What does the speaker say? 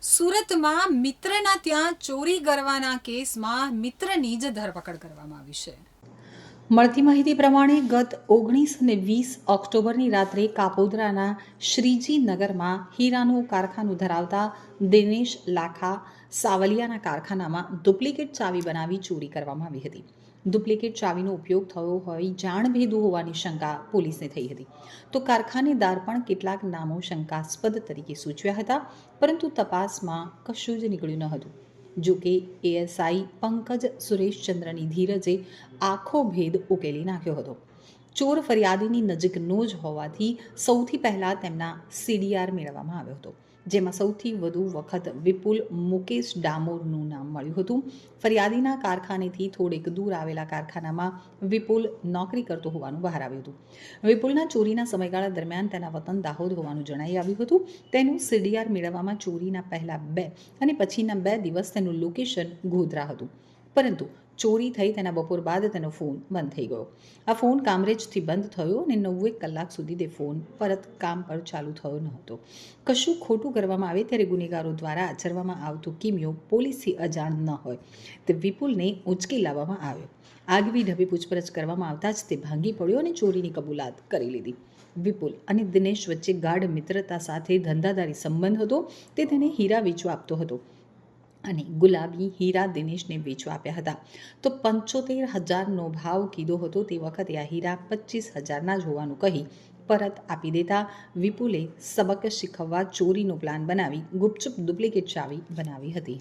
સુરતમાં મિત્રના ત્યાં ચોરી કરવાના કેસમાં મિત્રની જ ધરપકડ કરવામાં આવી છે. મળતી માહિતી પ્રમાણે ગત 19 અને 20 ઓક્ટોબરની રાત્રે કાપોદ્રાના શ્રીજી નગરમાં હીરાનું કારખાનું ધરાવતા દિનેશ લાખા સાવલિયાના કારખાનામાં ડુપ્લિકેટ ચાવી બનાવી ચોરી કરવામાં આવી હતી. ડુપ્લિકેટ ચાવીનો ઉપયોગ થયો હોય જાણભેદુ હોવાની શંકા પોલીસને થઈ હતી. તો કારખાનેદાર પણ કેટલાક નામો શંકાસ્પદ તરીકે સૂચવ્યા હતા, પરંતુ તપાસમાં કશું જ નીકળ્યું ન હતું. જો કે એએસઆઈ પંકજ સુરેશચંદ્રની ધીરજે આખો ભેદ ઉકેલી નાખ્યો હતો. ચોર ફરિયાદીની નજીકનો જ હોવાથી સૌથી પહેલાં તેમના સીડીઆર મેળવવામાં આવ્યો હતો, જેમાં સૌથી વધુ વખત વિપુલ મુકેશ ડામોરનું નામ મળ્યું હતું. ફરિયાદીના કારખાનેથી થોડેક દૂર આવેલા કારખાનામાં વિપુલ નોકરી કરતો હોવાનું બહાર આવ્યું હતું. વિપુલના ચોરીના સમયગાળા દરમિયાન તેના વતન દાહોદ હોવાનું જણાઈ આવ્યું હતું. તેનું સીડીઆર મેળવવામાં ચોરીના પહેલા 2 અને પછીના 2 દિવસ તેનું લોકેશન ગોધરા હતું, પરંતુ ચોરી થઈ તેના બપોર બાદ તેનો ફોન બંધ થઈ ગયો. આ ફોન કામરેજથી બંધ થયો અને 9 કલાક સુધી તે ફોન પરત કામ પર ચાલુ થયો ન હતો. કશું ખોટું કરવામાં આવે ત્યારે ગુનેગારો દ્વારા આચરવામાં આવતો કિમિયો પોલીસથી અજાણ ન હોય તે વિપુલને ઉંચકી લાવવામાં આવ્યો. આગવી ઢબે પૂછપરછ કરવામાં આવતા જ તે ભાંગી પડ્યો અને ચોરીની કબૂલાત કરી લીધી. વિપુલ અને દિનેશ વચ્ચે ગાઢ મિત્રતા સાથે ધંધાદારી સંબંધ હતો. તે તેને હીરા વેચવા આપતો હતો અને ગુલાબી હીરા દિનેશને વેચવા આપ્યા હતા. તો 75,000નો ભાવ કીધો હતો. તે વખતે આ હીરા 25,000ના જ હોવાનું કહી પરત આપી દેતા વિપુલે સબક શીખવવા ચોરીનો પ્લાન બનાવી ગુપચુપ ડુપ્લિકેટ ચાવી બનાવી હતી.